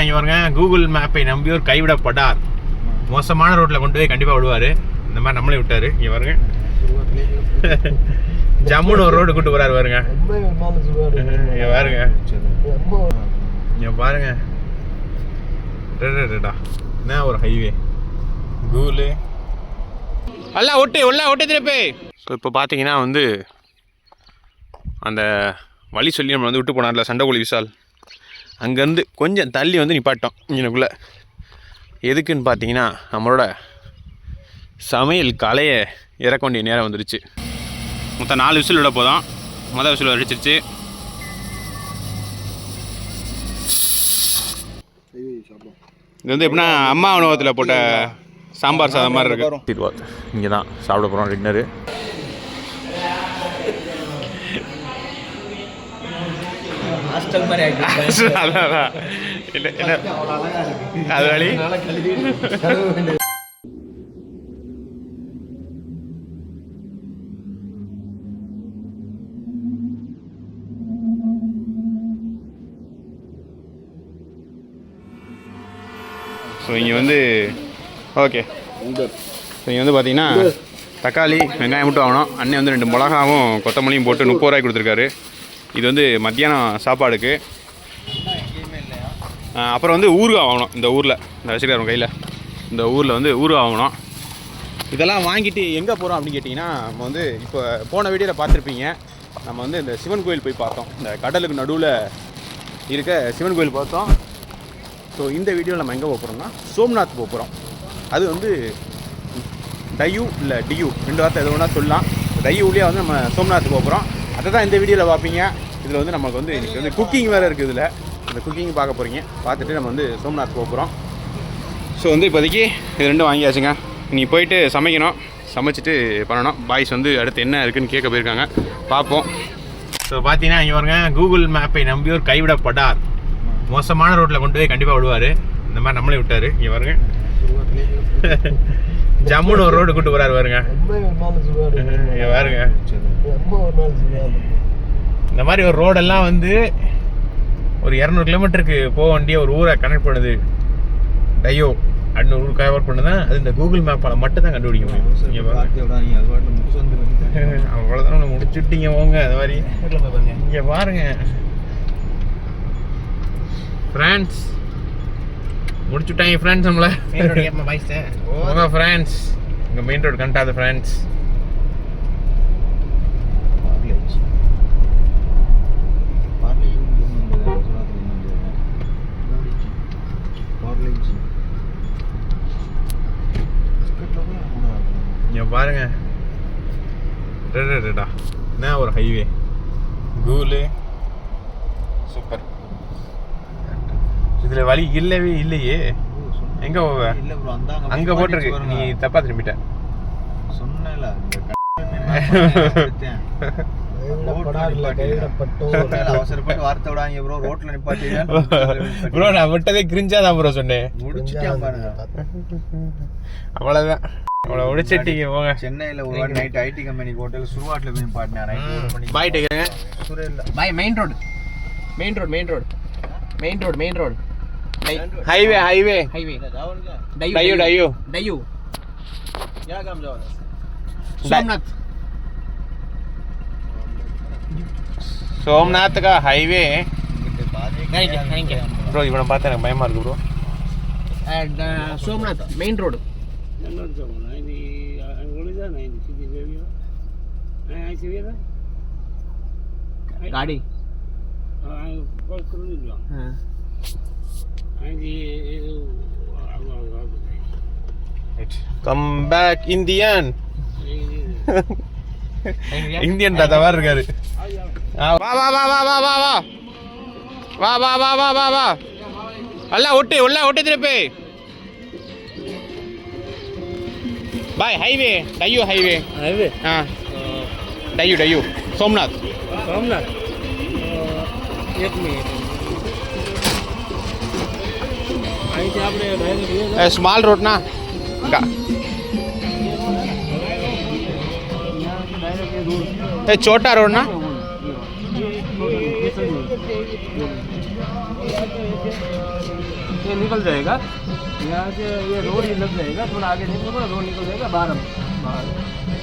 இங்கே பாருங்க, கூகுள் மேப்பை நம்பியோர் கைவிடப்படார். மோசமான ரோட்டில் கொண்டு போய் கண்டிப்பாக விடுவார். இந்த மாதிரி நம்மளே விட்டார். இங்கே பாருங்க, ஜம்முன்னு ஒரு ரோடு கூட்டு போறாரு பாருங்க. இங்கே பாருங்க, இங்கே பாருங்க, என்ன ஒரு ஹைவே கூகுளு எல்லாம் ஒட்டு திருப்பி. ஸோ இப்போ பார்த்தீங்கன்னா வந்து அந்த வழி சொல்லி நம்ம வந்து விட்டு போனார்ல சண்டைக்கோழி விசால், அங்கேருந்து கொஞ்சம் தள்ளி வந்து நிப்பாட்டோம் இங்கனுக்குள்ளே. எதுக்குன்னு பார்த்தீங்கன்னா நம்மளோட சமையல் கலையை இறக்க வேண்டிய நேரம் வந்துருச்சு. மொத்தம் 4 விசில் விட போதும். மொதல் விசில் அடிச்சிருச்சு. இது வந்து எப்படின்னா அம்மா உணவகத்தில் போட்ட சாம்பார் சாதம் மாதிரி இருக்கு. இங்கே தான் சாப்பிட போகிறோம் டின்னரு. இல்லை என்ன அது வழி. ஸோ இங்கே வந்து ஓகே, ஸோ இங்கே வந்து பார்த்தீங்கன்னா தக்காளி வெங்காயம் மட்டும் வாங்கணும். அண்ணன் வந்து 2 மிளகாவும் கொத்தமல்லியும் போட்டு 30 ரூபாய்க்கு கொடுத்துருக்காரு. இது வந்து மத்தியானம் சாப்பாடுக்கு. அப்புறம் வந்து ஊறுகாய் வாங்கணும். இந்த ஊரில் இந்த வச்சுருக்காரு கையில், இந்த ஊரில் வந்து ஊறுகாய் வாங்கணும். இதெல்லாம் வாங்கிட்டு எங்கே போகிறோம் அப்படின்னு கேட்டிங்கன்னா, நம்ம வந்து இப்போ போன வீடியோவில் பார்த்துருப்பீங்க, நம்ம வந்து இந்த சிவன் கோயில் போய் பார்த்தோம். இந்த கடலுக்கு நடுவில் இருக்க சிவன் கோயில் பார்த்தோம். ஸோ இந்த வீடியோவில் நம்ம எங்கே போகிறோம்னா சோம்நாத் போகிறோம். அது வந்து டையூ இல்லை டியூ 2 வார்த்தை எது வேணால் சொல்லலாம். டையூலேயே வந்து நம்ம சோம்நாத் போகிறோம். அதை தான் இந்த வீடியோவில் பார்ப்பீங்க. இதில் வந்து நமக்கு வந்து இன்றைக்கி வந்து குக்கிங் வேறு இருக்குது. இதில் அந்த குக்கிங் பார்க்க போகிறீங்க. பார்த்துட்டு நம்ம வந்து சோம்நாத் போகிறோம். ஸோ வந்து இப்போதைக்கு இது 2 வாங்கியாச்சுங்க. நீ போயிட்டு சமைக்கணும், சமைச்சிட்டு பண்ணணும். பாய்ஸ் வந்து அடுத்து என்ன இருக்குதுன்னு கேட்க போயிருக்காங்க, பார்ப்போம். ஸோ பார்த்தீங்கன்னா இங்கே பாருங்க, கூகுள் மேப்பை நம்பியோர் கைவிடப்படார். மோசமான ரோட்டில் கொண்டு போய் கண்டிப்பாக விடுவார். இந்த மாதிரி நம்மளே விட்டார். இங்கே பாருங்க, ஜம்முன்னு ஒரு ரோடு கூட்டு போறாரு பாருங்க. இங்கே பாருங்க, இந்த மாதிரி ஒரு ரோடெல்லாம் வந்து ஒரு 200 கிலோமீட்டருக்கு போக வேண்டிய ஒரு ஊரை கனெக்ட் பண்ணுது. டையோ அப்படின்னு ஊர் கவர் பண்ணுதான். அது இந்த கூகுள் மேப்பால் மட்டும் தான் கண்டுபிடிக்க முடியும். அவ்வளோதான் முடிச்சுட்டீங்க போங்க. அது மாதிரி இங்கே பாருங்க ஃப்ரெண்ட்ஸ், முடிச்சுட்டாங்க ஃப்ரெண்ட்ஸ் நம்மள. உங்க ஃப்ரெண்ட்ஸ் இங்கே மெயின் ரோடு கண்டாது ஃப்ரெண்ட்ஸ். இங்கே பாருங்க, என்ன ஒரு ஹைவே கூகுளு சூப்பர். இதில் வழி இல்லவே இல்லையே. எங்கே போவ? அங்கே போட்டிருக்கு, நீ தப்பா திரும்பிட்ட. சொன்னல அவசரப்பட்டு வார்த்தை விடாங்க ப்ரோ. ரோட்ல நிப்பாட்டியா ப்ரோ? நான் விட்டதே கிரிஞ்சாதான் ப்ரோ சொன்னேன். முடிச்சுட்டேன் பாருங்க, அவ்வளோதான். அவ்வளோ முடிச்சிட்டீங்க போங்க. சென்னையில் ஒரு வாட்டி நைட் ஐடி கம்பெனி ஹோட்டல் சுருவாட்டில் போய் பாட்டினேன். நைட் பாய் டேக்குங்க. பாய் main road, main road, main road, main road, main road, highway highway highway डायू डायू डायू क्या काम जाओ सोमनाथ सोमनाथ का हाईवे ப்ரோ. இவனை பார்த்தா எனக்கு பயமா இருக்கு bro. And Somnath main road गाड़ी come back Indian Indian தாத்தா மாதிரி இருக்காரு. வா வா வா வா வா வா வா வா வா வா வா வா வா எல்லாம் ஒட்டு உள்ள ஒட்டு திருப்பி பாய். हाईवे डायू हाईवे हाईवे हाँ डायू डायू सोमनाथ सोमनाथ एक मिनट स्मॉल रोड ना छोटा रोड ना ये निकल जाएगा यहाँ से, ये रोड ही लग जाएगा, थोड़ा आगे निकलोगे रोड निकल जाएगा बाहर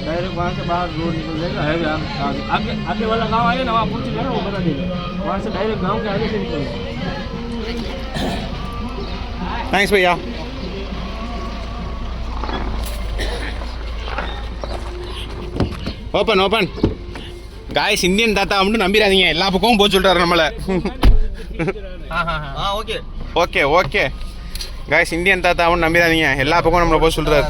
डायरेक्ट वहाँ से बाहर रोड निकल जाएगा है आगे आगे आगे वाला गांव आएगा ना, वहाँ पूछेगा ना वो बता देगा, वहाँ से डायरेक्ट गांव के आगे से निकलेगा। தேங்க்ஸ் பையா. Open open guys. இந்தியன் தாத்தா மட்டும் நம்பிடாதீங்க, எல்லா பக்கமும் போக சொல்கிறாரு நம்மளை. Okay okay okay guys, Indian தாத்தா மட்டும் நம்பிடாதீங்க, எல்லா பக்கமும் நம்மளை போக சொல்கிறாரு.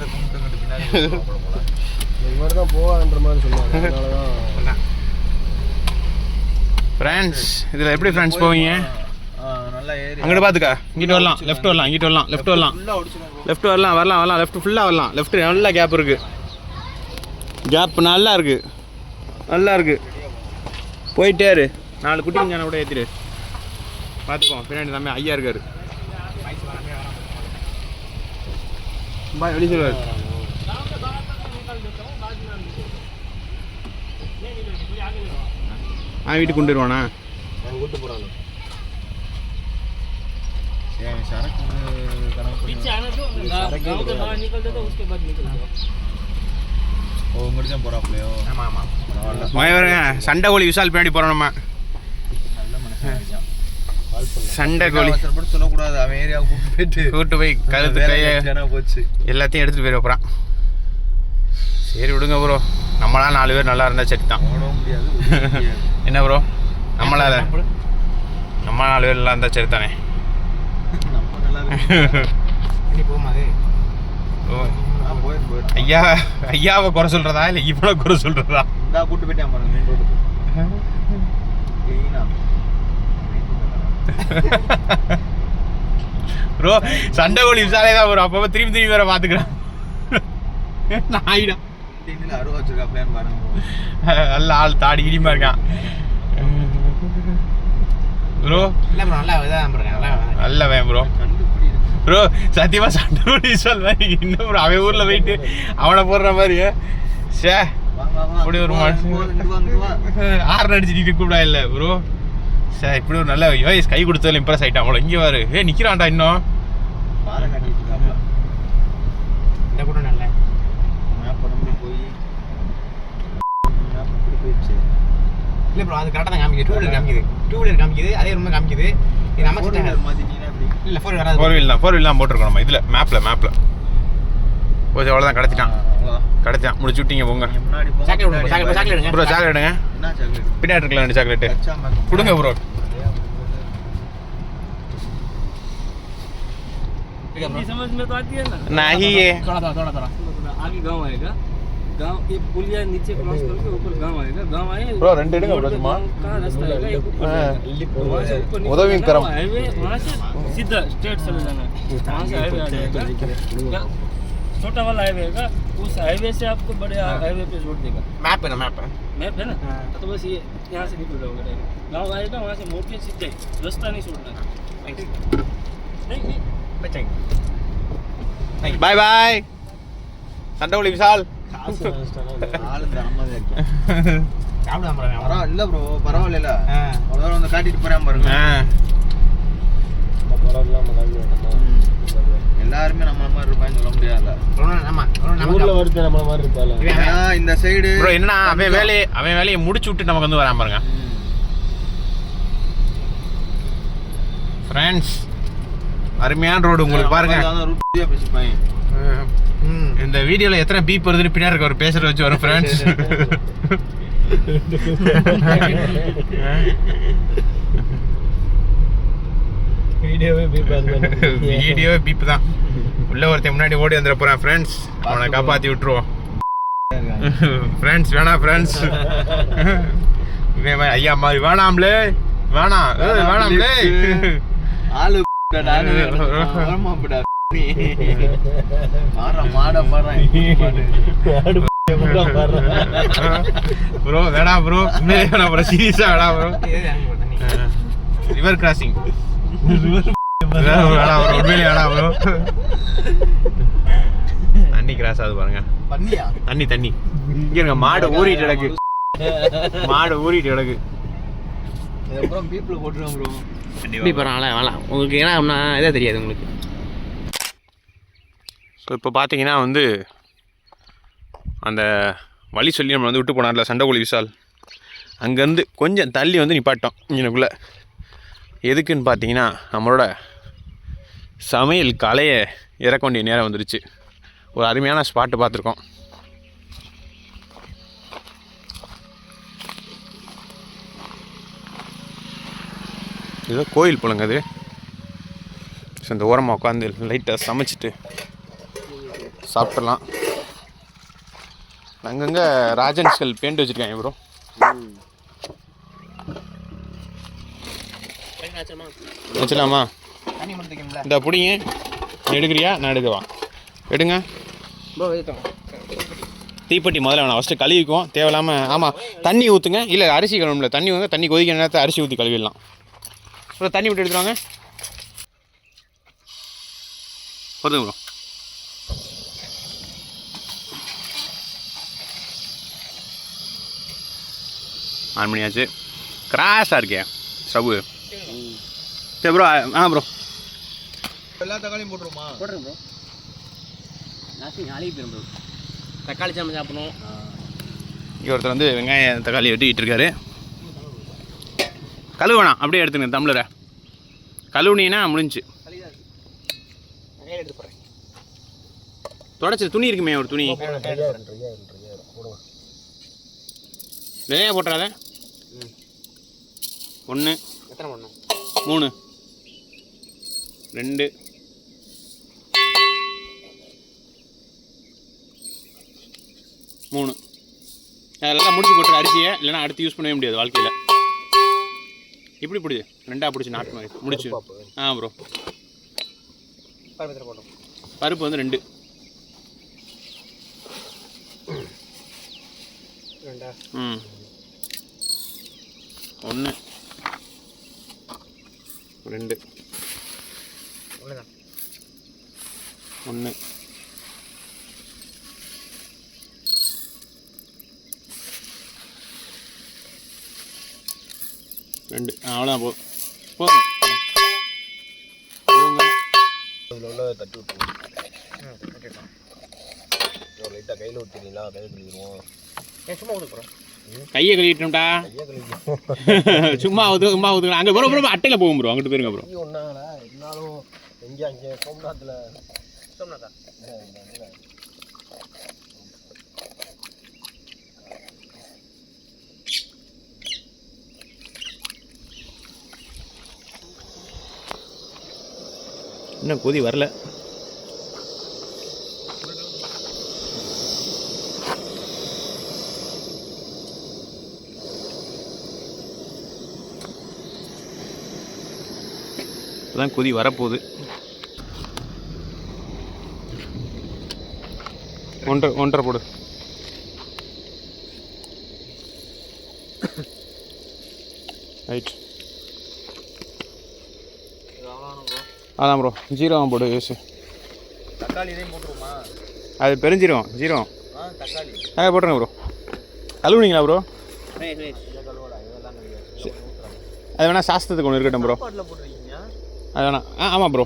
ஃப்ரெண்ட்ஸ் இதில் எப்படி ஃப்ரெண்ட்ஸ் போவீங்க? அங்கிட்டு பார்த்துக்கா, இங்கிட்டு வரலாம், லெஃப்ட் வரலாம், இங்கிட்டு வரலாம், லெஃப்ட் வரலாம், லெஃப்ட் வரலாம், வரலாம் வரலாம், லெஃப்ட் ஃபுல்லாக வரலாம். லெஃப்ட் நல்லா கேப் இருக்குது, கேப் நல்லா இருக்குது, நல்லா இருக்குது. போயிட்டே இரு, 4 குட்டி ஞான கூட ஏற்றிடு. பார்த்துப்போம் பின்னாடி தம்பி ஐயா இருக்காரு. பாய் வெளியே சொல்லுவார். வீட்டுக்கு கொண்டு வருவானா? கூட்டு போகிறாங்க. சண்டை கோழி விஷால் பின்னாடி போறோம் நம்ம. சண்டை கோழி சொல்லக்கூடாது, அவன் ஏரியா கூட்டு போய் கழுத்து கையை எல்லாத்தையும் எடுத்துட்டு போயிட போறான். சரி விடுங்க ப்ரோ, நம்மளால 4 பேர் நல்லா இருந்தா சரி தான். என்ன ப்ரோ, நம்மளால 4 பேர் நல்லா இருந்தா சரி தானே. ஐயா ஐயாவை குறை சொல்றதா இல்லை இவ்வளோ குறை சொல்றதா? கூட்டு போயிட்டேன் ப்ரோ. சண்டை கோழி விசாலே தான் ப்ரோ, அப்போ திரும்பி திரும்பி வேற பாத்துக்கிறான். ஆயிடும் நல்ல ஆள் தாடி இடிமா இருக்கான் ப்ரோ. நல்ல வேன் ப்ரோ. ப்ரோ சத்தியமா சண்டை கோழி விசால் மாதிரி இன்னும் ப்ரோ அவன் ஊர்ல போயிட்டு அவனை போடுற மாதிரி சே இப்படி ஒரு ஆறு அடிச்சுட்டு கூப்பிடா இல்லை ப்ரோ. சார் இப்படி ஒரு நல்ல யோகேஷ் கை கொடுத்ததில் இம்ப்ரெஸ் ஆகிட்டான் அவ்வளோ. இங்கே வாரு, நிற்கிறான்டா இன்னும். இந்த கூட நல்ல போய் இல்லை ப்ரோ, அது கரெக்டாக தான் காமிக்குது. 2 வீலர் காமிக்குது, 2 வீலர் காமிக்குது, அதே ரொம்ப காமிக்குது. இது நம்ம இல்லை 4 வீலர் 4 வீல் தான் போட்டிருக்கோம் நம்ம இதில் மேப்பில். ஓகே அவ்வளோதான், கிடச்சான் முடிச்சு விட்டீங்க போங்க. ப்ரோ சாக்லேட் எடுங்க, பின்னாடி இருக்கலாம் 2 சாக்லேட்டு கொடுங்க ப்ரோ. समझ में तो आती है ना? नहीं है, थोड़ा आगे गांव आएगा, गांव ये पुलिया नीचे क्रॉस करके ऊपर गांव आएगा, गांव आए ब्रो 2 எடுங்க ப்ரோ. சும்மா का रास्ता आएगा, एक ऊपर वहां से ऊपर उधर करम हाईवे, वहां से सीधा स्ट्रेट चले जाना है, वहां से हाईवे आ जाएगा, छोटा वाला हाईवे है, उस हाईवे से आपको बड़े हाईवे पे छोड़ देगा। मैप है ना तो बस ये यहाँ से निकल जाओगे डायरेक्ट, गाँव आएगा, वहाँ से मोड़ के सीधे, रास्ता नहीं छोड़ना। बाय बाय சண்டை கோழி விசால். இல்லை ப்ரோ பரவாயில்ல, அவ்வளோ வந்து காட்டிட்டு போறேன் பாருங்க. எல்லாருமே நம்ம மாதிரி இருப்பான்னு சொல்ல முடியாதுல்ல. இந்த சைடு என்னன்னா அவன் வேலையை முடிச்சு விட்டு நமக்கு வந்து வராம பாருங்க ஃப்ரெண்ட்ஸ். அருமையான ரோடு உங்களுக்கு பாருங்க. இந்த வீடியோல எத்தனை பீப் வருதுன்னு பின்னாடி இருக்க ஒரு பேசுற வச்சு வரும் ஃப்ரெண்ட்ஸ். வீடியோவே பீப் தான். உள்ள ஒருத்தன் முன்னாடி ஓடி வந்துட போறான் ஃப்ரெண்ட்ஸ், அவனை காப்பாத்தி விட்டுருவோம் ஃப்ரெண்ட்ஸ். வேணாம் ஃப்ரெண்ட்ஸ், ஐயா மாதிரி வேணாம்லே, வேணாம்லே ஆளு ப்ரோ வேணாம் ப்ரோ, வேணாம் ப்ரோ, சீரியஸா வேணாம் ப்ரோ. ரிவர் கிராசிங் வேணாம் ப்ரோ, உண்மையிலே வேணாம் ப்ரோ. தண்ணி கிராஸ் ஆகுது பாருங்க, தண்ணி இங்க இருங்க. மாடு ஊறிட்டு கிடக்கு, இப்படி போகிறாங்களா வேணாம் உங்களுக்கு, ஏன்னா இதே தெரியாது உங்களுக்கு. ஸோ இப்போ பார்த்தீங்கன்னா வந்து அந்த வழி சொல்லி நம்ம வந்து விட்டு போனார்ல சண்டைக்கோழி விஷால், அங்கேருந்து கொஞ்சம் தள்ளி வந்து நிப்பாட்டோம் இங்கனுக்குள்ளே. எதுக்குன்னு பார்த்தீங்கன்னா நம்மளோட சமையல் கலையை இறக்க வேண்டிய நேரம் வந்துருச்சு. ஒரு அருமையான ஸ்பாட்டு பார்த்துருக்கோம். ஏதோ கோயில் போலங்க அது. ஸோ இந்த ஓரமாக உட்காந்து லைட்டாக சமைச்சிட்டு சாப்பிட்றலாம். அங்கங்கே ராஜன்ஸ்கள் பெயிண்ட் வச்சுருக்காங்க ப்ரோ. வச்சிடலாமா? இந்த பிடிங்க, எடுக்கிறியா? நான் எடுக்கவா? எடுங்க. தீப்பெட்டி முதல்ல வேணாம், ஃபஸ்ட்டு கழுவிக்குவோம் தேவையில்லாமல். ஆமாம், தண்ணி ஊற்றுங்க. இல்லை அரிசி கழுவல, தண்ணி ஊங்க. தண்ணி கொதிக்கிற நேரத்தை அரிசி ஊற்றி கழுவிடலாம். ப்ரோ தண்ணி விட்டு எடுத்துருவாங்க. வருது ப்ரோ. ஆன் பண்ணியாச்சு. கிராஸாக இருக்கே ஸ்டவ்வு. சரி ப்ரோ. ப்ரோ எல்லா தக்காளியும் போட்டுருமா? போட்டுருங்க ப்ரோ. நாளைக்கு போயிடும் ப்ரோ. தக்காளி சாமி சாப்பிடணும். இங்கே ஒருத்தர் வந்து வெங்காயம் தக்காளி வெட்டிக்கிட்டு இருக்காரு. கழுவணா அப்படியே எடுத்துங்க தம்ளரை. கழுவுனீங்கன்னா முடிஞ்சு. தொடச்சி துணி இருக்குமே, ஒரு துணி நிறையா போட்டுறாத. 1 எத்தனை பண்ணணும்? 3 2 3 அதெல்லாம் முடிச்சு போட்டுற அரிசியை, இல்லைன்னா அடுத்து யூஸ் பண்ணவே முடியாது வாழ்க்கையில். இப்படி பிடிச்சி 2ஆக பிடிச்சி நாட்டு மாதிரி முடிச்சு. ப்ரோ பருப்பு வந்து 2 1 2 1 2 அவ்வளோதான். போதும். தட்டி விட்டுருவோம். லைட்டாக கையில் ஊற்றிங்களா? கையில் கழுவிடுவோம். சும்மா ஊற்றுறோம். கையை கழுவிட்டோம்டா. சும்மா ஊற்றுக்கலாம். அங்கே ப்ரோ அட்டையில் போகும் ப்ரோ. அங்கிட்டு போயிருங்க ப்ரோ. ஒன்றாங்களா இருந்தாலும் எங்கே அங்கே சோம்நாத்தில் சோம்நாத்தா இன்னும் கொதி வரல. இப்போதான் கொதி வரப்போகுது. 1.5 போடு. ரைட். அதான் ப்ரோ ஜீரகம் போடு. யூஸ் தக்காளி இதையும் போட்டுருமா? அது பெருஞ்சீரகம் ஜீரகம். தக்காளி போட்டுருங்க ப்ரோ. கழுவுனீங்களா ப்ரோ? அது வேணா சாஸ்திரத்துக்கு ஒன்று இருக்கட்டும் ப்ரோ. அது வேணா. ஆமாம் ப்ரோ.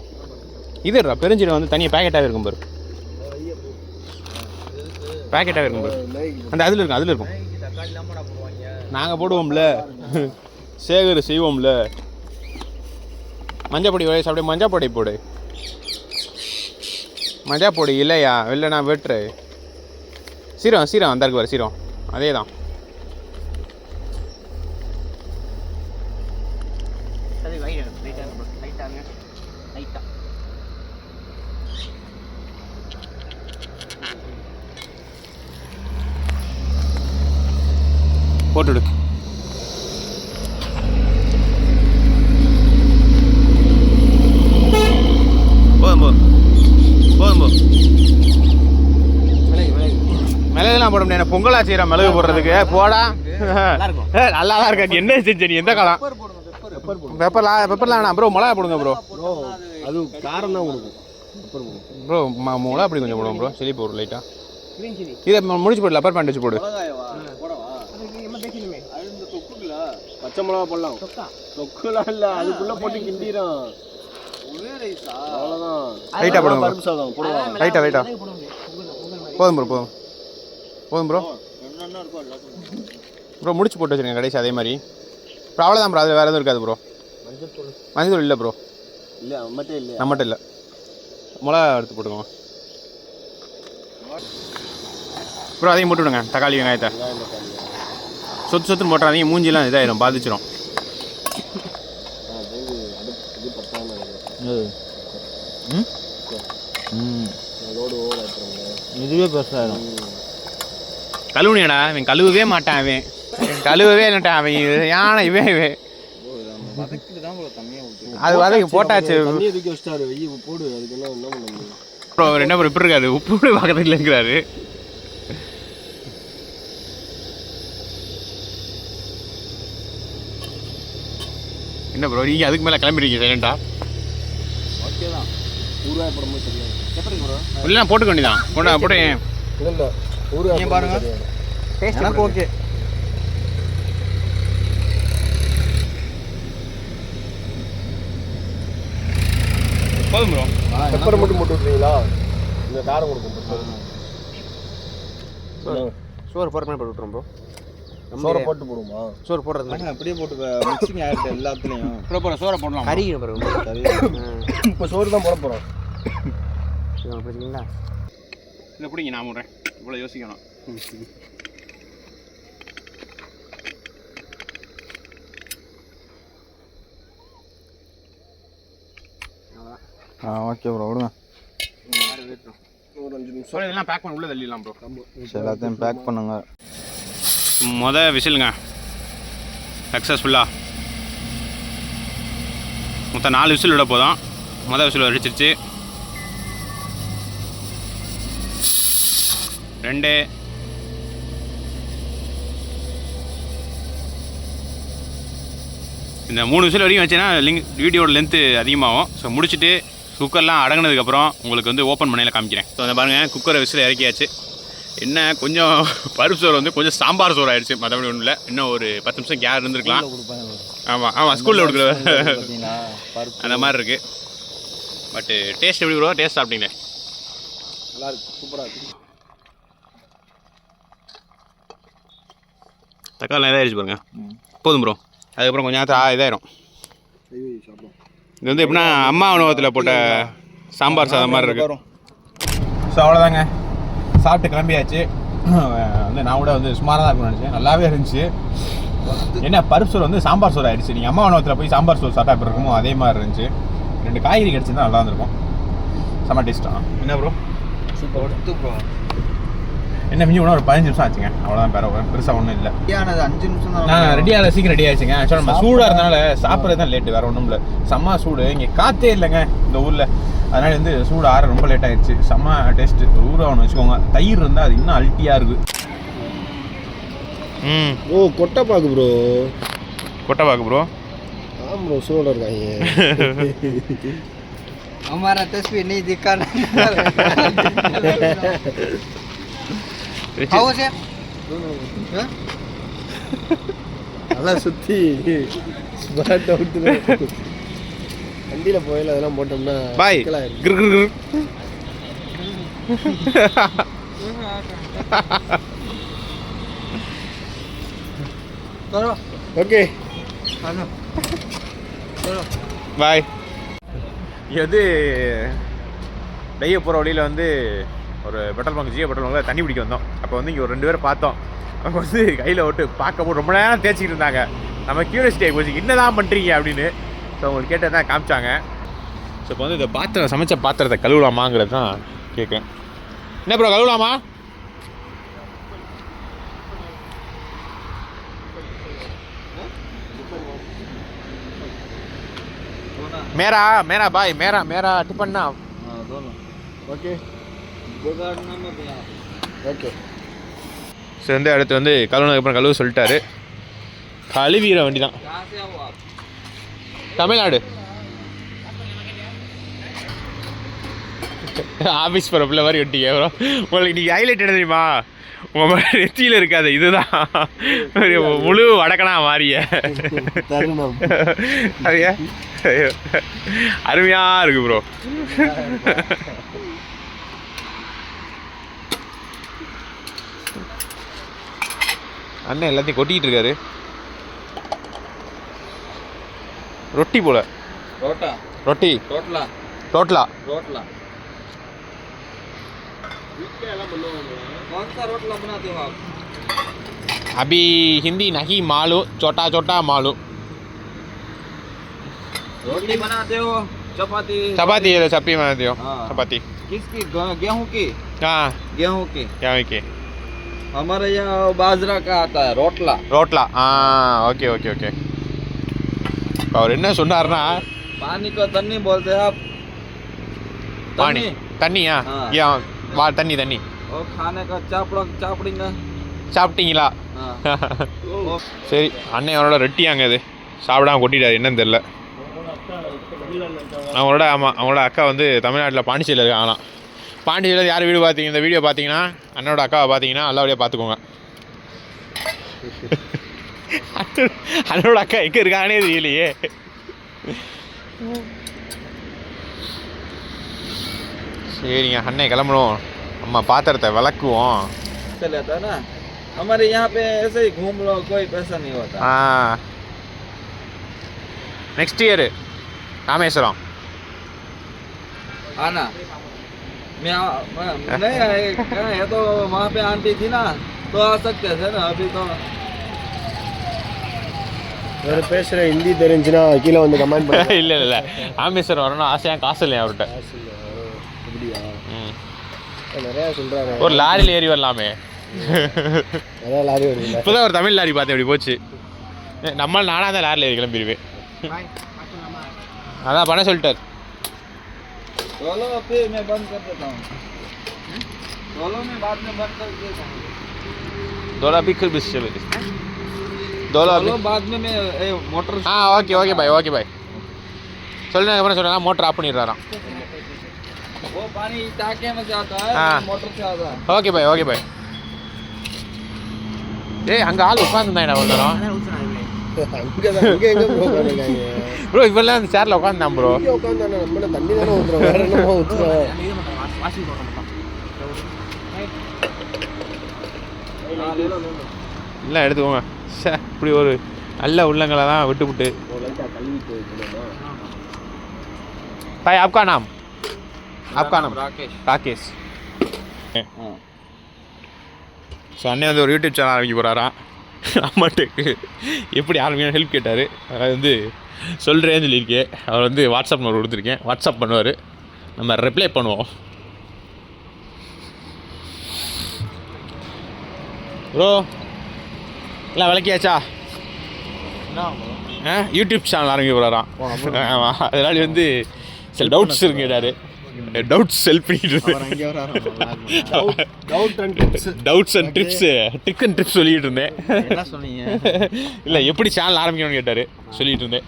இது பெருஞ்சீரகம் வந்து தனியாக பேக்கெட்டாகவே இருக்கும் ப்ரோ. பேக்கெட்டாகவே இருக்கும் ப்ரோ. அந்த அதில் இருக்கும். நாங்கள் போடுவோம்ல, சேகர் செய்வோம்ல. மஞ்சப்பொடி வயசு அப்படியே மஞ்சப்பொடி போடு. மஞ்சப்பொடி இல்லையா? இல்லை நான் வெட்டுரு. சீரம் அந்த இருக்கு வர சீரம். அதே தான். போட்டுடு. போதும். மிளகுலாம் போட முடியாது. பொங்கலா செய்யற மிளகு போடுறதுக்கு போடா. நல்லா தான் இருக்கா. என்ன செஞ்சு எந்த காலம்? பெப்பர்லாம் வேணாம் ப்ரோ. மிளகா போடுங்க ப்ரோ. அது காரம் தான் கொடுக்கும் ப்ரோ. மிளகா அப்படி கொஞ்சம் போடுவோம் ப்ரோ. சில்லி போடு லைட்டாக. இதை முடிச்சு போடல. அப்பர் பேண்ட் வச்சு போடு. பச்சை மிளகா போடலாம் தொக்குலாம் இல்லை அதுக்குள்ளே போட்டு கிண்டிடும் அவ்வளோதான் லைட்டாக போடுங்க பருப்பு சாதம் போடுவாங்க லைட்டாக போதும் ப்ரோ ப்ரோ ப்ரோ முடிச்சு போட்டு வச்சுருங்க கடைசி அதே மாதிரி ப்ரோ அவ்வளோதான் ப்ரோ அதில் வேறு எதுவும் இருக்காது ப்ரோ மஞ்சள் இல்லை ப்ரோ இல்லை நம்மகிட்ட நம்மகிட்ட இல்லை மிளகா எடுத்து போட்டுக்கோங்க ப்ரோ அதையும் போட்டு விடுங்க தக்காளி வெங்காயத்தை சொத்துன்னு போட்டுறாதீங்க மூஞ்சிலாம் இதாயிரும் பாதிச்சிடும் இதுவே பெருசாகிடும் கழுவுனியடா அவன் கழுவவே மாட்டான் அவன் கழுவவே இல்லட்டான் அவன் யானை இவன் அது வதக்கி போட்டாச்சு தண்ணியை தூக்கி வச்சிட்டாரு வெய்ய போடு அதுக்கெல்லாம் என்ன பண்ண முடியும் ப்ரோ என்ன ப்ரோ இப்படி இருக்காது உப்பு கூட பக்கத்தில் இருக்கிறாரு என்ன ப்ரோ நீங்கள் அதுக்கு மேலே கிளம்பிடுங்க சைலண்டா ஓகே தான் ஊறுகாய் போடும்போது தெரியாது எப்படி ப்ரோ இல்லை போட்டுக்க வேண்டியதான் போட்டு இல்லை ஊறுகாய் பாருங்க டேஸ்ட் ஓகே போதும் ப்ரோ பெப்பரை மட்டும் போட்டு விட்டுறீங்களா இந்த காரம் கொடுக்கும் சோறு போடுற மாதிரி போட்டு விட்றோம் ப்ரோ சோறை போட்டு போடுமா சோறு போடுறது அப்படியே போட்டு மிக்சிங் ஆகிட்டு எல்லாத்துலேயும் ப்ரோ சோறை போடலாம் கறி ப்ரோ இப்போ சோறு தான் போட போகிறோம் புரியுதுங்களா இதை பிடிங்க நான் விட்றேன் இவ்வளோ யோசிக்கணும் ஓகே ப்ரோ விடுங்க ஒரு 5 நிமிஷம் இதெல்லாம் பேக் பண்ண உள்ளே தள்ளிடலாம் ப்ரோ எல்லாத்தையும் பேக் பண்ணுங்க விசிலுங்க சக்ஸஸ்ஃபுல்லாக மொத்தம் 4 விசில் விட போதும் விசில் அடிச்சிருச்சு 2 இந்த 3 விசில் வரைக்கும் வச்சுன்னா வீடியோட லென்த்து அதிகமாகும் ஸோ முடிச்சுட்டு குக்கர்லாம் அடங்கினதுக்கப்புறம் உங்களுக்கு வந்து ஓப்பன் பண்ணையில் காமிக்கிறேன் ஸோ அந்த பாருங்கள் குக்கரை விசில் இறக்கியாச்சு என்ன கொஞ்சம் பருப்பு சோறு வந்து கொஞ்சம் சாம்பார் சோறு ஆயிடுச்சு மற்றபடி ஒன்றும் இல்லை இன்னும் ஒரு 10 நிமிஷம் கேர் இருந்திருக்கலாம் ஆமாம் ஸ்கூலில் கொடுக்குற அந்த மாதிரி இருக்குது பட்டு டேஸ்ட் எப்படி ப்ரோ டேஸ்ட் சாப்பிட்டீங்களே நல்லா இருக்கு சூப்பராக இருக்கு தக்காளி இதாகிடுச்சு பாருங்க போதும் ப்ரோ அதுக்கப்புறம் கொஞ்சம் நேரத்தில் இதாயிரும் இது வந்து எப்படின்னா அம்மா உணவகத்தில் போட்ட சாம்பார் சாதம் மாதிரி இருக்குது ஸோ அவ்வளோதாங்க சாப்பிட்டு கிளம்பியாச்சு வந்து நான் கூட வந்து சுமாராக தான் இருக்கும்னு நினச்சேன் நல்லாவே இருந்துச்சு என்ன பருப்பு சோறு வந்து சாம்பார் சோறு ஆயிடுச்சு நீங்கள் அம்மா உணவகத்தில் போய் சாம்பார் சோறு சாப்பிட்டா எப்படி இருக்குமோ அதே மாதிரி இருந்துச்சு 2 காய்கறி கிடச்சிருந்தா நல்லா இருந்திருக்கும் செம்ம டேஸ்ட்டாக என்ன ப்ரோ சூப்பர் ப்ரோ என்ன மிஞ்சி ஒரு 15 நிமிஷம் ஆச்சுங்க அவ்வளோதான் பெருசாக ஒன்றும் இல்லை 5 நிமிஷம் தான் நான் ரெடியாக சீக்கிரம் ரெடி ஆயிடுச்சுங்க ஆக்சுவலாக நம்ம சூடாக இருந்தனால சாப்பிட்றது தான் லேட்டு வேறு ஒன்றும் இல்லை செம்ம சூடு இங்கே காற்றே இல்லைங்க இந்த ஊரில் அதனால வந்து சூடு ஆற ரொம்ப லேட் ஆயிடுச்சு செம்ம டேஸ்ட்டு ஊறாகணும் வச்சுக்கோங்க தயிர் இருந்தால் அது இன்னும் அல்ட்டியாக இருக்குது ஓ கொட்டைப்பாக்கு ப்ரோ கொட்டைப்பாக்கு ப்ரோ ஆமாம் ப்ரோ சூடாக இருக்காங்க हमारा तस्वीर नहीं दिखाना அதெல்லாம் சுற்றி ஸ்மார்ட் அவுட்டில் வண்டியில் போயில அதெல்லாம் போட்டோம்னா பாய் ஓகே பாய் இங்கே வந்து டையை போகிற வழியில் வந்து ஒரு பெட்ரோல் பங்க் ஜியோ பெட்ரோல் பங்கில் தண்ணி பிடிக்க வந்தோம் அப்போ வந்து இங்கே ஒரு 2 பேரை பார்த்தோம் அவங்க வந்து கையில் விட்டு பார்க்க போது ரொம்ப நேரம் தேய்ச்சிக்கிட்டு இருந்தாங்க நம்ம கியூரியாசிட்டி ஆகி போச்சு என்ன தான் பண்ணுறீங்க அப்படின்னு ஸோ அவங்களுக்கு கேட்டது தான் காமிச்சாங்க ஸோ இப்போ வந்து இந்த பாத்திரம் சமைச்ச பாத்திரத்தை கழுவலாமாங்கிறது தான் கேட்குறேன் என்ன ப்ரோ கழுவலாமா मेरा मेरा भाई मेरा मेरा टिफिन ना ஓகே ஓகே சரி வந்து அடுத்து வந்து கழுவுனதுக்கப்புறம் கழுவு சொல்லிட்டாரு கழுவிற வண்டி தான் தமிழ்நாடு ஆஃபீஸ் போகிற பிள்ளை மாதிரி வெட்டிங்க ப்ரோ உங்களுக்கு இன்றைக்கி ஹைலைட் என்ன தெரியுமா உங்கள் நெத்தியில் இருக்காது, இதுதான் ஒரு முழு வடக்கனா மாறிய தருணம். ஐயா அருமையாக இருக்கு ப்ரோ. அண்ணன் எல்லாத்தையும் கொட்டிக்கிட்டு இருக்காரு. ரொட்டி போல. रोटा ரொட்டி रोटला டோட்டலா. रोटला कौन सा रोटला बनाते हो आप? अभी हिंदी नहीं मालूम, छोटा छोटा मालूम. रोटी बनाते हो चपाती? चपाती है, चपाती बनाते हो? हाँ। चपाती किसकी? गेहूं की? हाँ गेहूं की। क्या के हमारे यहाँ बाजरा का आता है रोटला। ரோட்லா. ஆ ஓகே ஓகே ஓகே. அவர் என்ன சொன்னார்னா पानी को तन्नी बोलते हैं आप? பானி தண்ணியா? हाँ। ஏன் வா தண்ணி தண்ணி. और खाने का चापड़िंगा। சாப்பிட்டீங்களா? हाँ। சரி, அண்ணன் அவரோட ரொட்டியாங்க இது சாப்பிடாம கொட்டிட்டாரு, என்னன்னு தெரியல. அவங்களோட ஆமாம், அவங்களோட அக்கா வந்து தமிழ்நாட்டில் பாண்டிச்சேரியில் இருக்காங்களாம். பாண்டிச்சேரியில் யார் வீடு பார்த்தீங்க, இந்த வீடியோ பார்த்தீங்கன்னா அண்ணனோட அக்காவை பார்த்தீங்கன்னா நல்லபடியாக பார்த்துக்கோங்க. அண்ணனோட அக்கா எங்கே இருக்காங்கன்னே தெரியலையே. சரிங்க அண்ணன் கிளம்பணும், நம்ம பாத்திரத்தை விளக்குவோம். चले आता है ना, हमारे यहाँ पे ऐसे ही घूम लो, कोई पैसा नहीं होता। நெக்ஸ்ட் இயர் ராமேஸ்வரம் आना। नहीं आए कहाँ है, तो वहाँ पे आंटी थी ना, तो आ सकते थे ना, अभी तो வேறு பேசுகிற ஹிந்தி தெரிஞ்சுன்னா கீழே வந்து கமெண்ட் பண்ண. இல்லை இல்லை ராமேஸ்வரம் வரணும் ஆசையாக, காசு இல்லையா அவர்கிட்ட. அப்படியா? ம், நிறையா சொல்கிறாங்க. ஒரு லாரியில் ஏறி வரலாமே. அதான் லாரி வருது. இப்போதான் ஒரு தமிழ் லாரி பார்த்தேன், இப்படி போச்சு. நம்மளால் நானாக தான் லாரியில் ஏறி கிளம்பிடுவேன். அதான் பண்ண சொல்லிட்டார். चलो फिर मैं बंद कर देता हूँ। चलो मैं बाद में बंद कर देता हूँ। தோலா பிக்கல் பிஸ் தோலா चलो बाद में मैं मोटर ஆ okay okay bye okay bye. சொல்லுங்க அப்புறம் சொல்லுங்க, மோட்டர் ஆஃப் பண்ணிடுறாராம். वो पानी टाके में से आता है, हाँ। मोटर से आता है। ஓகே பாய் ஓகே பாய். ஏய் அங்கே ஆள் உட்காந்துருந்தாங்கடா ஒரு நேரம். அங்கே எங்கே உட்காந்துருக்காங்க ப்ரோ இவெல்லாம் அந்த சேரில் உட்காந்துதான் ப்ரோ. இங்கே உட்காந்தானே நம்மள தண்ணி தானே ஊற்றுறோம், வேறு என்னமோ ஊற்றுறோம். हाँ, ले लो ले लो। இல்லை எடுத்துக்கோங்க. சே இப்படி ஒரு நல்ல உள்ளங்களை தான் விட்டுவிட்டு. भाई आपका नाम? आपका नाम? राकेश। राकेश. हाँ। ஸோ அண்ணன் வந்து ஒரு யூடியூப் சேனல் ஆரம்பிக்க போகிறாராம். அம்மாட்டுக்கு எப்படி ஆரம்பிக்கணும் ஹெல்ப் கேட்டார். அதை வந்து சொல்கிறேன்னு சொல்லியிருக்கேன். அவர் வந்து வாட்ஸ்அப் நம்பர் கொடுத்துருக்கேன், வாட்ஸ்அப் பண்ணுவார், நம்ம ரிப்ளை பண்ணுவோம். ப்ரோ எல்லாம் விளக்கியாச்சா? யூடியூப் சேனல் ஆரம்பிக்க போகிறாராம். ஆமாம், அதனால வந்து சில டவுட்ஸ் இருக்குடாரு. டவுட்ஸ் ஹெல்ப் பண்ணிட்டு டவுட்ஸ் அண்ட் ட்ரிப்ஸ் சொல்லிட்டு இருந்தேன். என்ன சொன்னீங்க? இல்லை எப்படி சேனல் ஆரம்பிக்கணும்னு கேட்டார், சொல்லிட்டு இருந்தேன்.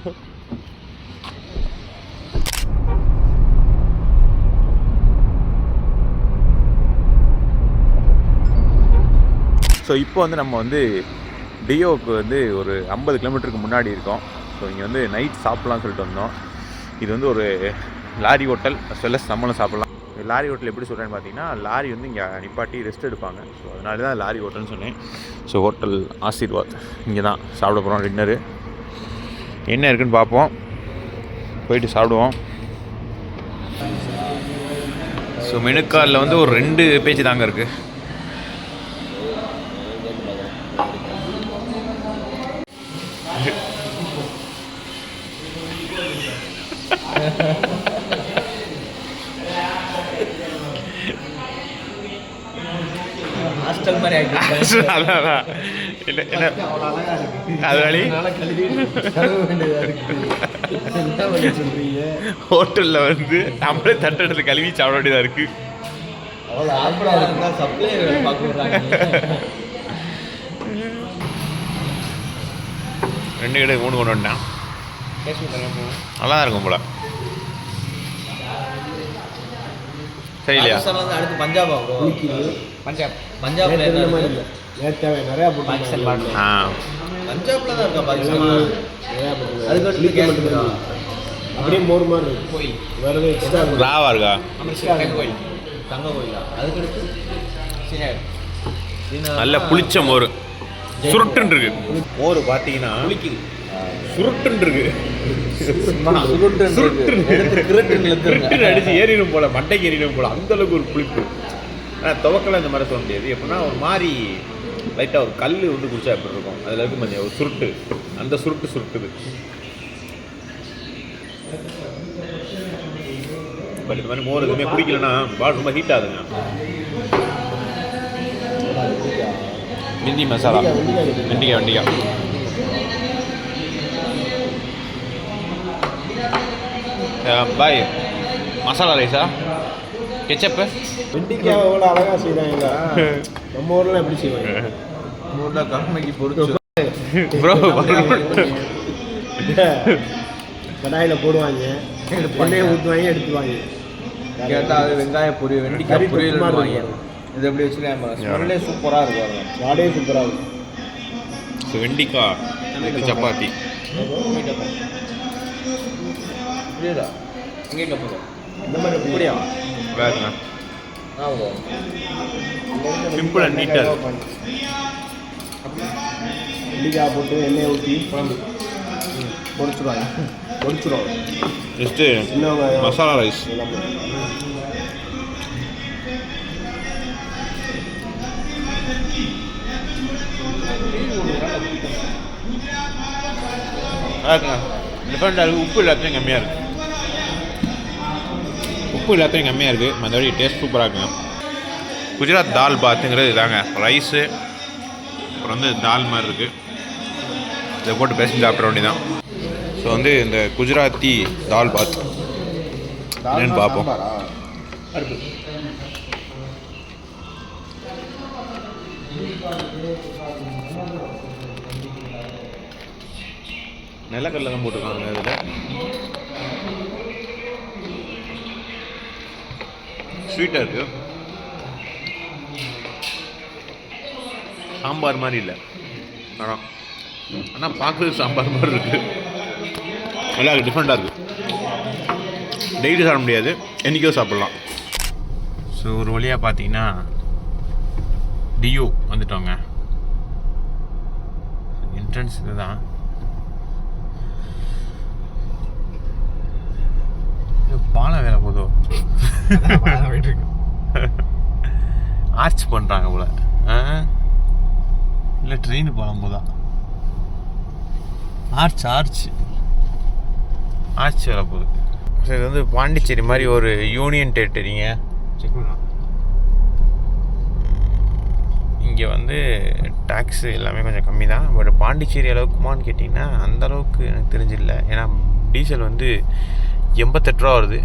ஸோ இப்போ வந்து நம்ம வந்து டியோவுக்கு வந்து ஒரு 50 கிலோமீட்டருக்கு முன்னாடி இருக்கோம். ஸோ இங்கே வந்து நைட் சாப்பிட்லான்னு சொல்லிட்டு வந்தோம். இது வந்து ஒரு lorry hotel as well as நம்மளும் சாப்பிட்லாம். லாரி ஹோட்டல் எப்படி சொல்கிறேன்னு பார்த்தீங்கன்னா, லாரி வந்து இங்கே நிப்பாட்டி ரெஸ்ட் எடுப்பாங்க. ஸோ அதனால தான் லாரி ஹோட்டல்னு சொன்னேன். ஸோ ஹோட்டல் ஆசீர்வாத் இங்கே தான் சாப்பிட போகிறோம். டின்னரு என்ன இருக்குதுன்னு பார்ப்போம், போயிட்டு சாப்பிடுவோம். ஸோ மெனு கார்டில் வந்து ஒரு 2 பேஜ் தாங்க இருக்குது. ஹாஸ்டல் மாதிரி ஆகிடுச்சு. அதான் இல்லை என்ன அது வழி ஹோட்டலில் வந்து நம்மளே தட்டெடுத்து கழுவி சாப்பிட வேண்டியதாக இருக்குது. அவ்வளோ ஆல்படாக இருந்தால் சப்ளை பார்க்க விட்றாங்க. 2 கடை 3 கொண்டு வந்துட்டேன். நல்லா தான் இருக்கும் போல. சரி இல்லையா? அடுத்து பஞ்சாபா ப்ரோ. பஞ்சாப்ல நேற்று என்ன மாதிரி இருக்கு? இல்லை நேற்று நிறையா பாகிஸ்தான் போட்டு border. ஆ பஞ்சாப்ல தான் இருக்கா பாகிஸ்தான்? நிறையா போட்டு அதுக்கு அடுத்து புளிக்க மட்டும் காஷ்மீரா? அப்படியே மோர் மாதிரி இருக்கு கோயில் வேறு எக்ஸ்ட்ரா ராவா இருக்கா தங்க கோயிலா? அதுக்கு அடுத்து ஸ்ரீநகர். நல்ல புளிச்ச மோர் சுருட்டுன்னு இருக்கு மோர் பார்த்தீங்கன்னா புளிக்குது. சுருட்டுன்னு இருக்கு சுருட்டுன்னு அடிச்சு ஏறிடும் போல மண்டைக்கு ஏறிடும் போல அந்த அளவுக்கு ஒரு புளிப்பு ஆனால் துவக்கெல்லாம் இந்த மாதிரி சொல்ல முடியாது எப்படின்னா ஒரு மாதிரி லைட்டாக ஒரு கல் வந்து குடிச்சா எப்படி இருக்கும் அதில் இருக்கு மதியம் ஒரு சுருட்டு அந்த சுருட்டு சுருட்டுது பட் இந்த மாதிரி மோர் எதுவுமே குடிக்கலன்னா பால் ரொம்ப ஹீட் ஆகுதுங்க மிந்தி மசாலா வெண்டிக்காய் வெண்டிக்காய் பாய் மசாலா ரைஸா கெச்சப்பு வெண்டிக்காய் எவ்வளோ அழகாக செய்கிறாங்க நம்ம ஊரில் எப்படி செய்வாங்க ஊரில் கடமைக்கு பொறிச்சு ப்ரோ கடாயில் போடுவாங்க எண்ணெயை ஊற்றுவாங்க எடுத்துவாங்க கேட்டால் அது வெங்காய பொரியல் வெண்டிக்காய் கறி பொரியல் தொக்கு மாதிரி வாங்க இருக்கும். இது எப்படி வச்சுருக்காங்க ஸ்மெல்லே சூப்பராக இருக்கும் வாடகை சூப்பராக இருக்கும் ஸோ வெண்டிக்காய் இதுக்கு சப்பாத்தி புரியுதா இங்கே கப்பல் இந்த மாதிரி இப்படியா வேறுங்க ஆமாம் Simple and neat. வெண்டிக்காய் போட்டு எண்ணெயை ஊற்றி குழம்பு பொரிச்சிருவாங்க நெக்ஸ்ட்டு சின்ன வெங்காயம் மசாலா ரைஸ் எல்லாம் போட்டு. இருக்குங்க டிஃப்ரெண்டாக இருக்குது உப்பு எல்லாத்தையும் கம்மியாக இருக்குது உப்பு எல்லாத்தையும் கம்மியாக இருக்குது மற்றபடி டேஸ்ட் சூப்பராக இருக்குங்க குஜராத் தால் பாத்துங்கிறது இதாங்க ரைஸு அப்புறம் வந்து தால் மாதிரி இருக்குது இதை போட்டு பேசி சாப்பிட வேண்டியதான் ஸோ வந்து இந்த குஜராத்தி தால் பாத் என்னன்னு பார்ப்போம் நிலக்கடலை தான் போட்டிருக்காங்க இதில் ஸ்வீட்டாக இருக்கு சாம்பார் மாதிரி இல்லை ஆனால் பார்க்குறது சாம்பார் மாதிரி இருக்குது நல்லா டிஃப்ரெண்ட்டாக இருக்குது டெய்லி சாப்பிட முடியாது என்றைக்கோ சாப்பிட்லாம் ஸோ ஒரு வழியாக பார்த்தீங்கன்னா டியூ வந்துட்டோங்க என்ட்ரன்ஸ் இதுதான் பாலம் வேலை போதோ ஆர்ச் பண்ணுறாங்க போல இல்லை ட்ரெயின் பாலம் போதா ஆர்ச் வேலை போகுது ஸோ இது வந்து பாண்டிச்சேரி மாதிரி ஒரு யூனியன் டெரிட்டரிங்க இங்கே வந்து டேக்ஸு எல்லாமே கொஞ்சம் கம்மி தான் பட் பாண்டிச்சேரி அளவுக்குமான்னு கேட்டிங்கன்னா அந்தளவுக்கு எனக்கு தெரிஞ்சில்லை ஏன்னா டீசல் வந்து 88 ரூபா வருது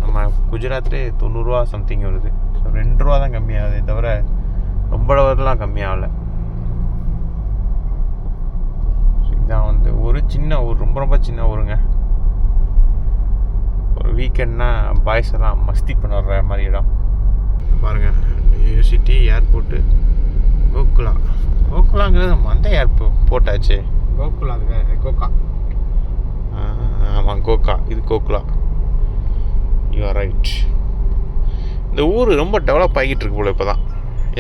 நம்ம குஜராத்லேயே 90 ரூபா சம்திங் வருது ஸோ 2 ரூபா தான் கம்மியாகுது தவிர ரொம்ப வரலாம் கம்மியாகலை இதான் வந்து ஒரு சின்ன ஊர் ரொம்ப சின்ன ஊருங்க ஒரு வீக்கெண்ட்னா பாய்ஸ் எல்லாம் மஸ்தி பண்ண வர்ற மாதிரி இடம் பாருங்கள் யூனிவர்சிட்டி ஏர்போர்ட்டு கோகுலாங்கிறது அந்த ஏர்போர்ட்டாச்சு கோகுலா அதுங்க கோகா ஆமாம் கோகா இது கோகுலா யூ ஆர் ரைட் இந்த ஊர் ரொம்ப டெவலப் ஆகிட்டு இருக்கு போல இப்போ தான்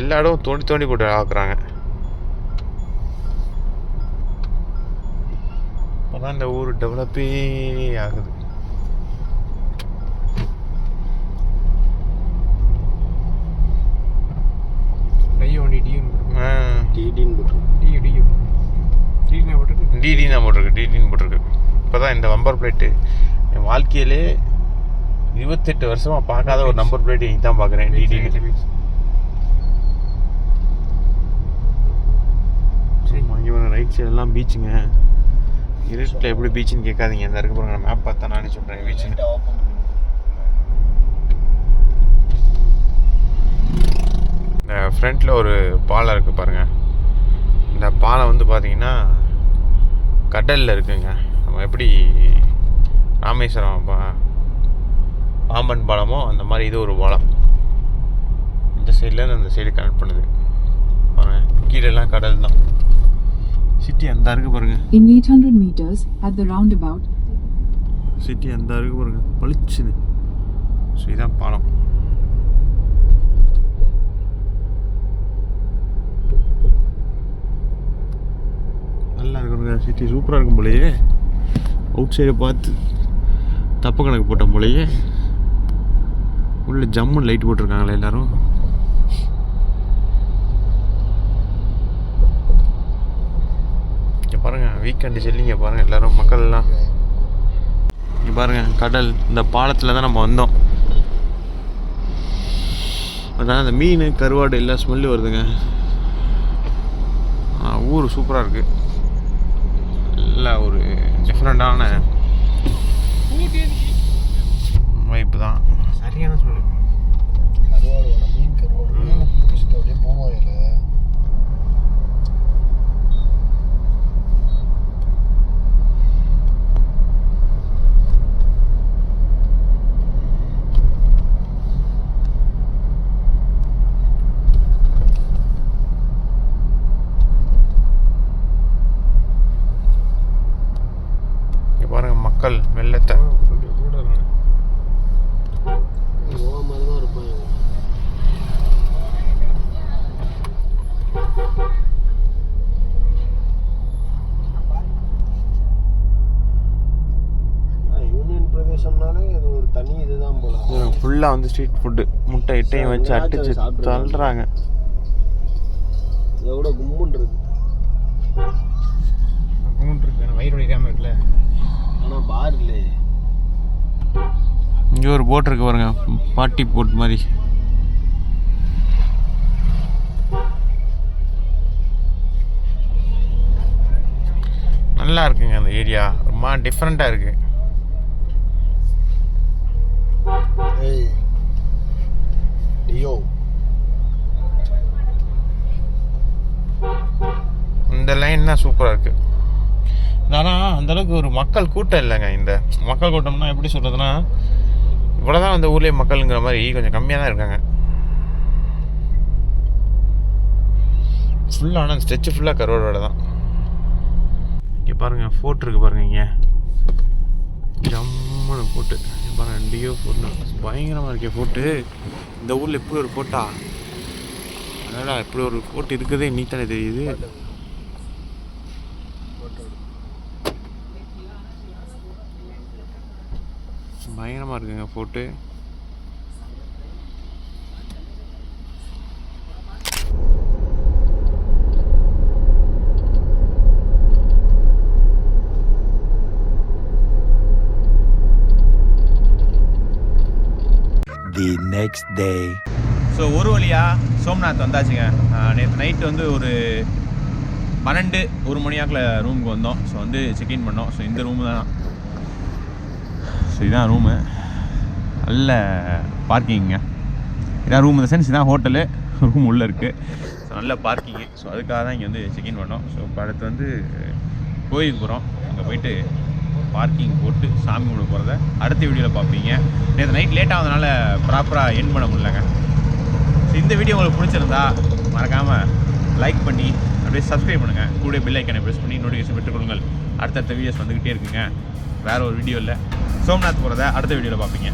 எல்லா இடமும் தோண்டி போட்டு ஆக்குறாங்க இப்போ தான் இந்த ஊர் டெவலப்பே ஆகுது டிடின்னு போட்டிருக்கு இப்போ தான் இந்த நம்பர் பிளேட்டு என் வாழ்க்கையிலே 28 வருஷமாக பார்க்காத ஒரு நம்பர் பிளேட் இங்கே தான் பார்க்குறேன் டிடின்னு இங்கே ஒரு ரைட் சைடெல்லாம் பீச்சுங்க இருட்டில் எப்படி பீச்சுன்னு கேட்காதீங்க இந்த இருக்க பாருங்க மேப் பார்த்தா நானே சொல்கிறேன் பீச்சுன்னு இந்த ஃப்ரண்ட்டில் ஒரு பாலம் இருக்குது பாருங்கள் இந்த பாலம் வந்து பார்த்தீங்கன்னா கடலில் இருக்குங்க நம்ம எப்படி ராமேஸ்வரம் பாம்பன் பாலமோ அந்த மாதிரி இது ஒரு பாலம் இந்த சைடில் அந்த சைடு கனெக்ட் பண்ணுது பாருங்கள். கீழெல்லாம் கடல் தான். சிட்டி அந்த இருக்குது பாருங்கள். In 800 meters at the roundabout. City அந்த இருக்குது பாருங்கள், பளிச்சுது. ஸோ இதான் பாலம். நல்லா இருக்குங்க சிட்டி, சூப்பராக இருக்கும் போலயே. அவுட் சைடை பார்த்து தப்பு கணக்கு போட்டோம் போலயே. உள்ள ஜம்முன்னு லைட் போட்டிருக்காங்களே எல்லோரும். இங்கே பாருங்கள், வீக்கெண்டு செல்லிங்க பாருங்கள் எல்லோரும், மக்கள்லாம். இங்கே பாருங்கள் கடல். இந்த பாலத்தில் தான் நம்ம வந்தோம். அதனால் அந்த மீன் கருவாடு எல்லாம் ஸ்மெல்லு வருதுங்க. ஊர் சூப்பராக இருக்குது. நல்ல ஒரு டிஃப்ரெண்ட்டான வைப்பு தான். சரியான ஸ்மெல்லு. கருவாடு மீன் கருவாடு அப்படியே போவாங்க. பாருங்க மக்கள் வெள்ளத்தை யூனியன் பிரதேசம்னாலே அது ஒரு தனி இதுதான் போல. ஃபுல்லாக வந்து ஸ்ட்ரீட் ஃபுட்டு, முட்டை இட்டையும் வச்சு அடிச்சு தள்ளுறாங்க. இதோட கும்முன் இருக்கு. வயிறு வலிக்காமல் இருக்குல்ல. ஆனால் பார் இல்லை. இங்கே ஒரு போட் இருக்கு பாருங்க, பார்ட்டி போட் மாதிரி. நல்லா இருக்குங்க அந்த ஏரியா, ரொம்ப டிஃப்ரெண்ட்டாக இருக்குது. இந்த லைன் தான் சூப்பராக இருக்குது. ஆனால் அந்தளவுக்கு ஒரு மக்கள் கூட்டம் இல்லைங்க. இந்த மக்கள் கூட்டம்னா எப்படி சொல்கிறதுனா, இவ்வளோதான் அந்த ஊர்லேயே மக்களுங்கிற மாதிரி கொஞ்சம் கம்மியாக தான் இருக்காங்க. ஃபுல்லான ஸ்ட்ரெச்சு ஃபுல்லாக கருவாடோட தான். இங்கே பாருங்கள் ஃபோர்ட் இருக்குது பாருங்கள். இங்கே ஜம்முன்னு ஃபோர்ட்டு பாருங்கள், டியோ ஃபோர்ட்டு பயங்கரமாக இருக்கே ஃபோர்ட்டு. இந்த ஊரில் எப்படி ஒரு ஃபோர்ட்டா, அதனால் இப்படி ஒரு ஃபோர்ட் இருக்குதே நீட்டானே தெரியுது. பயங்கரமாக இருக்குங்க fort. The next day. So ஒரு வழியாக சோம்நாத் வந்தாச்சுங்க. நேற்று நைட்டு வந்து ஒரு 12-1 மணியாக்கில் ரூமுக்கு வந்தோம். ஸோ வந்து செக்இன் பண்ணோம். ஸோ இந்த ரூமு தான். ஸோ இதான் ரூமு. நல்ல பார்க்கிங்க. இதான் ரூம், இந்த சென்ஸ் இதான் ஹோட்டலு. ரூம் உள்ளே இருக்குது. ஸோ நல்ல பார்க்கிங்கு. ஸோ அதுக்காக தான் இங்கே வந்து செக்இன் பண்ணோம். ஸோ இப்போ அடுத்து வந்து கோயிலுக்கு போகிறோம். அங்கே போயிட்டு பார்க்கிங் போட்டு சாமி கும்பிட போகிறத அடுத்த வீடியோவில் பார்ப்பீங்க. நேற்று நைட் லேட் ஆனதுனால ப்ராப்பராக எண்ட் பண்ண முடியலங்க. ஸோ இந்த வீடியோ உங்களுக்கு பிடிச்சிருந்தா மறக்காமல் லைக் பண்ணி அப்படியே சப்ஸ்கிரைப் பண்ணுங்கள். கூட பெல் ஐக்கனை ப்ரெஸ் பண்ணி நோட்டிஃபிகேஷன் பெற்றுக்கொள்ளுங்கள். அடுத்தடுத்த வீடியோஸ் வந்துக்கிட்டே இருக்குங்க. வேறு ஒரு வீடியோ இல்லை, சோம்நாத் போகிறத அடுத்த வீடியோவில் பார்ப்பீங்க.